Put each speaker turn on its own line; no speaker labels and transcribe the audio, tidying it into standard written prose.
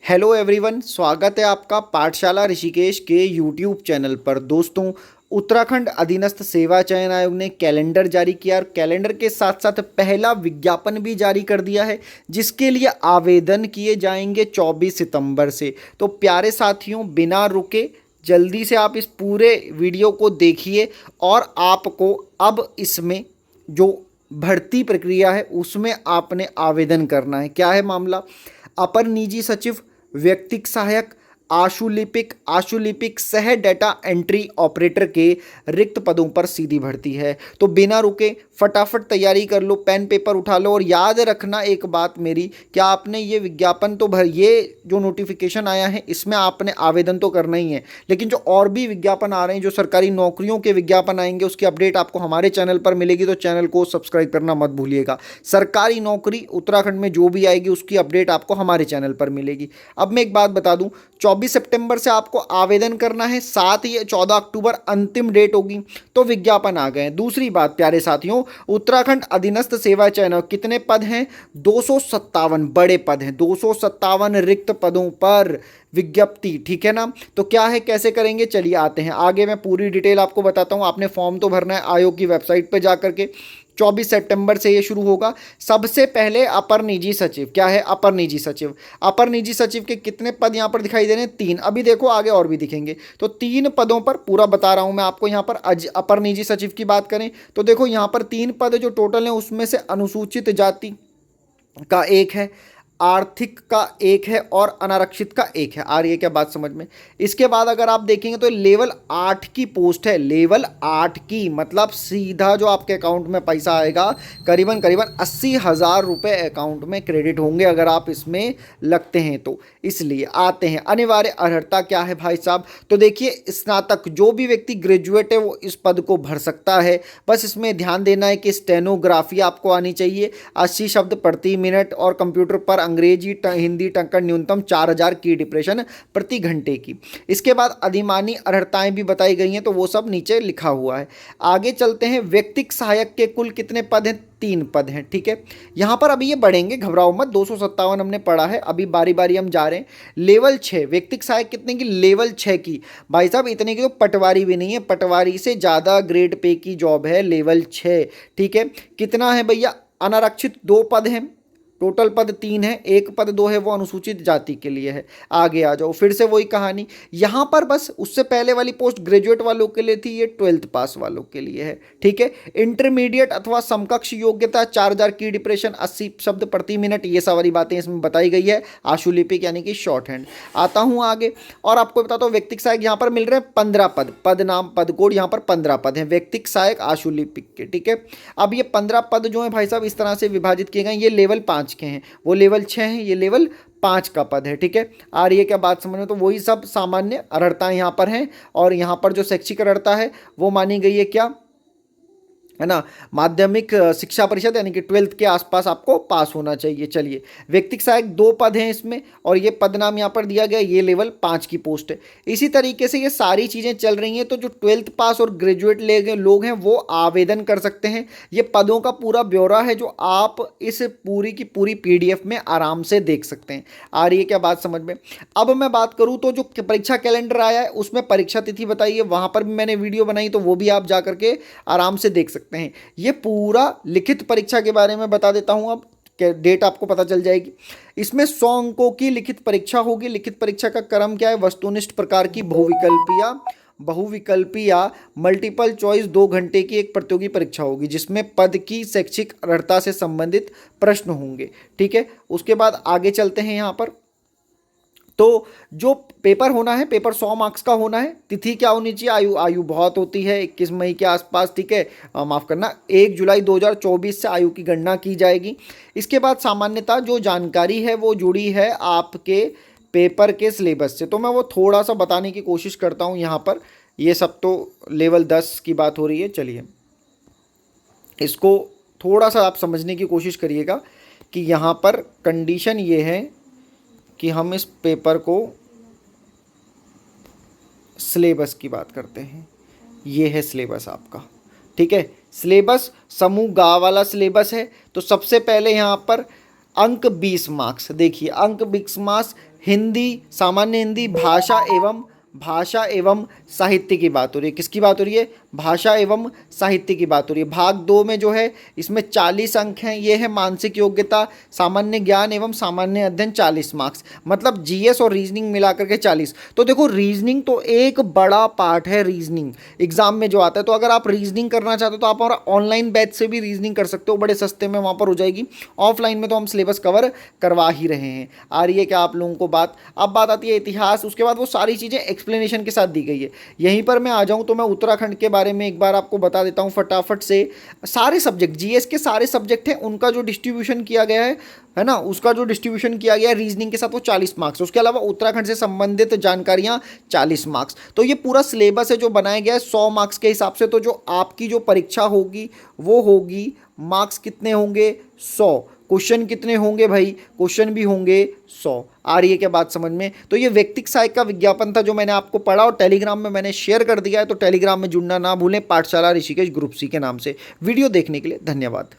Hello everyone, स्वागत है आपका पाठशाला ऋषिकेश के यूट्यूब चैनल पर। दोस्तों, उत्तराखंड अधीनस्थ सेवा चयन आयोग ने कैलेंडर जारी किया और कैलेंडर के साथ साथ पहला विज्ञापन भी जारी कर दिया है, जिसके लिए आवेदन किए जाएंगे 24 सितंबर से। तो प्यारे साथियों, बिना रुके जल्दी से आप इस पूरे वीडियो को देखिए और आपको अब इसमें जो भर्ती प्रक्रिया है उसमें आपने आवेदन करना है। क्या है मामला? अपर निजी सचिव, व्यक्तिक सहायक, आशुलिपिक सह डेटा एंट्री ऑपरेटर के रिक्त पदों पर सीधी भर्ती है। तो बिना रुके फटाफट तैयारी कर लो, पेन पेपर उठा लो और याद रखना एक बात मेरी, क्या आपने ये विज्ञापन तो ये जो नोटिफिकेशन आया है इसमें आपने आवेदन तो करना ही है, लेकिन जो और भी विज्ञापन आ रहे हैं, जो सरकारी नौकरियों के विज्ञापन आएंगे, उसकी अपडेट आपको हमारे चैनल पर मिलेगी। तो चैनल को सब्सक्राइब करना मत भूलिएगा। सरकारी नौकरी उत्तराखंड में जो भी आएगी उसकी अपडेट आपको हमारे चैनल पर मिलेगी। अब मैं एक बात बता दूं, 24 सितंबर से आपको आवेदन करना है, साथ ही 14 अक्टूबर अंतिम डेट होगी। तो विज्ञापन आ गए। दूसरी बात प्यारे साथियों, उत्तराखंड अधीनस्थ सेवा चयन कितने पद हैं? 257 बड़े पद हैं, 257 रिक्त पदों पर विज्ञप्ति, ठीक है ना। तो क्या है, कैसे करेंगे, चलिए आते हैं आगे। मैं पूरी डिटेल आपको बताता हूं। आपने फॉर्म तो भरना है आयोग की वेबसाइट पर जाकर के। 24 सितंबर से ये शुरू होगा। सबसे पहले अपर निजी सचिव। क्या है? अपर निजी सचिव। अपर निजी सचिव के कितने पद यहाँ पर दिखाई दे रहे हैं? 3। अभी देखो आगे और भी दिखेंगे। तो 3 पदों पर पूरा बता रहा हूँ मैं आपको। यहाँ पर अपर निजी सचिव की बात करें तो देखो यहाँ पर 3 पद जो टोटल हैं उसमें से अनुसूचित जाति का एक है, आर्थिक का एक है और अनारक्षित का एक है। आ रही है क्या बात समझ में? इसके बाद अगर आप देखेंगे तो लेवल 8 की पोस्ट है। लेवल 8 की मतलब सीधा जो आपके अकाउंट में पैसा आएगा, करीबन 80,000 रुपये अकाउंट में क्रेडिट होंगे अगर आप इसमें लगते हैं तो। इसलिए आते हैं, अनिवार्य अर्हता क्या है भाई साहब? तो देखिए, स्नातक जो भी व्यक्ति ग्रेजुएट है वो इस पद को भर सकता है। बस इसमें ध्यान देना है कि स्टेनोग्राफी आपको आनी चाहिए, 80 शब्द प्रति मिनट, और कंप्यूटर पर अंग्रेजी हिंदी टक्कर न्यूनतम 4000 की डिप्रेशन प्रति घंटे की। इसके बाद अधिमानी अर्हताएं भी बताई गई हैं, तो वो सब नीचे लिखा हुआ है। आगे चलते हैं। व्यक्तिक सहायक के कुल कितने पद हैं? 3 पद हैं, ठीक है। यहां पर अभी ये बढ़ेंगे, घबराओ मत। 257 हमने पढ़ा है, अभी बारी बारी हम जा रहे हैं। लेवल 6 व्यक्तिक सहायक कितने की? लेवल 6 की। भाई साहब इतने की तो पटवारी भी नहीं है, पटवारी से ज़्यादा ग्रेड पे की जॉब है, लेवल 6, ठीक है। कितना है भैया? अनारक्षित 2 पद हैं, टोटल पद 3 है, 1 पद 2 है वो अनुसूचित जाति के लिए है। आगे आ जाओ, फिर से वही कहानी। यहाँ पर बस उससे पहले वाली पोस्ट ग्रेजुएट वालों के लिए थी, ये 12th पास वालों के लिए है, ठीक है। इंटरमीडिएट अथवा समकक्ष योग्यता 4000 की डिप्रेशन, 80 शब्द प्रति मिनट, ये सारी बातें इसमें बताई गई है। आशुलिपिक यानी कि शॉर्ट हैंड। आता हूँ आगे और आपको बताता हूँ व्यक्तिक सहायक यहाँ पर मिल रहे हैं 15 पद। पद नाम पद कोड यहाँ पर 15 पद हैं व्यक्तिक सहायक आशुलिपिक के, ठीक है। अब ये 15 पद जो है भाई साहब इस तरह से विभाजित किए गए। ये लेवल 5 के हैं, वो लेवल 6 हैं, ये लेवल 5 का पद है, ठीक है। आ रही है क्या बात समझ में? तो वही सब सामान्य अर्हताएं यहाँ पर हैं और यहाँ पर जो शैक्षिक अर्हता है वो मानी गई है, क्या है ना, माध्यमिक शिक्षा परिषद यानी कि 12th के आसपास आपको पास होना चाहिए। चलिए, व्यक्तिक सहायक 2 पद हैं इसमें और ये पद नाम यहाँ पर दिया गया, ये लेवल 5 की पोस्ट है। इसी तरीके से ये सारी चीज़ें चल रही हैं। तो जो 12th पास और ग्रेजुएट लोग हैं वो आवेदन कर सकते हैं। ये पदों का पूरा ब्यौरा है जो आप इस पूरी की पूरी PDF में आराम से देख सकते हैं। आ रही है क्या बात समझ में? अब मैं बात करूँ तो जो परीक्षा कैलेंडर आया है उसमें परीक्षा तिथि बताइए, वहाँ पर भी मैंने वीडियो बनाई, तो वो भी आप जा करके आराम से देख सकते हैं। ये पूरा लिखित परीक्षा के बारे में बता देता हूं। अब डेट आपको पता चल जाएगी। इसमें 100 अंकों की लिखित परीक्षा होगी। लिखित परीक्षा का क्रम क्या है? वस्तुनिष्ठ प्रकार की बहुविकल्पी या मल्टीपल चॉइस 2 घंटे की एक प्रतियोगी परीक्षा होगी, जिसमें पद की शैक्षिक अर्हता से संबंधित प्रश्न होंगे, ठीक है। उसके बाद आगे चलते हैं। यहाँ पर तो जो पेपर होना है, पेपर 100 मार्क्स का होना है। तिथि क्या होनी चाहिए? आयु बहुत होती है, 21 मई के आसपास, ठीक है। माफ़ करना, 1 जुलाई 2024 से आयु की गणना की जाएगी। इसके बाद सामान्यतः जो जानकारी है वो जुड़ी है आपके पेपर के सिलेबस से, तो मैं वो थोड़ा सा बताने की कोशिश करता हूँ यहाँ पर। ये सब तो लेवल 10 की बात हो रही है। चलिए, इसको थोड़ा सा आप समझने की कोशिश करिएगा कि यहाँ पर कंडीशन ये है कि हम इस पेपर को सिलेबस की बात करते हैं। ये है सिलेबस आपका, ठीक है। सिलेबस समूह गा वाला सिलेबस है। तो सबसे पहले यहाँ पर अंक 20 मार्क्स। देखिए अंक 20 मार्क्स, हिंदी, सामान्य हिंदी, भाषा एवं साहित्य की बात हो रही है। किसकी बात हो रही है? भाषा एवं साहित्य की बात हो रही है। भाग 2 में जो है इसमें 40 अंक हैं। ये है मानसिक योग्यता, सामान्य ज्ञान एवं सामान्य अध्ययन 40 मार्क्स, मतलब जीएस और रीजनिंग मिलाकर के 40। तो देखो रीजनिंग तो एक बड़ा पार्ट है, रीजनिंग एग्जाम में जो आता है। तो अगर आप रीजनिंग करना चाहते हो तो आप हमारा ऑनलाइन बैच से भी रीजनिंग कर सकते हो, बड़े सस्ते में वहाँ पर हो जाएगी। ऑफलाइन में तो हम सिलेबस कवर करवा ही रहे हैं। आ रही है क्या आप लोगों को बात? अब बात आती है इतिहास, उसके बाद वो सारी चीज़ें एक्सप्लेनेशन के साथ दी गई है। यहीं पर मैं आ जाऊँ तो मैं उत्तराखंड के बारे में एक बार आपको बता देता हूँ फटाफट से। सारे सब्जेक्ट, जीएस के सारे सब्जेक्ट हैं, उनका जो डिस्ट्रीब्यूशन किया गया है ना, उसका जो डिस्ट्रीब्यूशन किया गया है रीजनिंग के साथ वो 40 मार्क्स। उसके अलावा उत्तराखंड से संबंधित जानकारियां 40 मार्क्स। तो ये पूरा सिलेबस है जो बनाया गया है 100 मार्क्स के हिसाब से। तो जो आपकी जो परीक्षा होगी वो होगी, मार्क्स कितने होंगे? 100। क्वेश्चन कितने होंगे भाई? क्वेश्चन भी होंगे 100। आ रही है क्या बात समझ में? तो ये व्यक्तिक सहायक का विज्ञापन था जो मैंने आपको पढ़ा और टेलीग्राम में मैंने शेयर कर दिया है। तो टेलीग्राम में जुड़ना ना भूलें, पाठशाला ऋषिकेश ग्रुप सी के नाम से। वीडियो देखने के लिए धन्यवाद।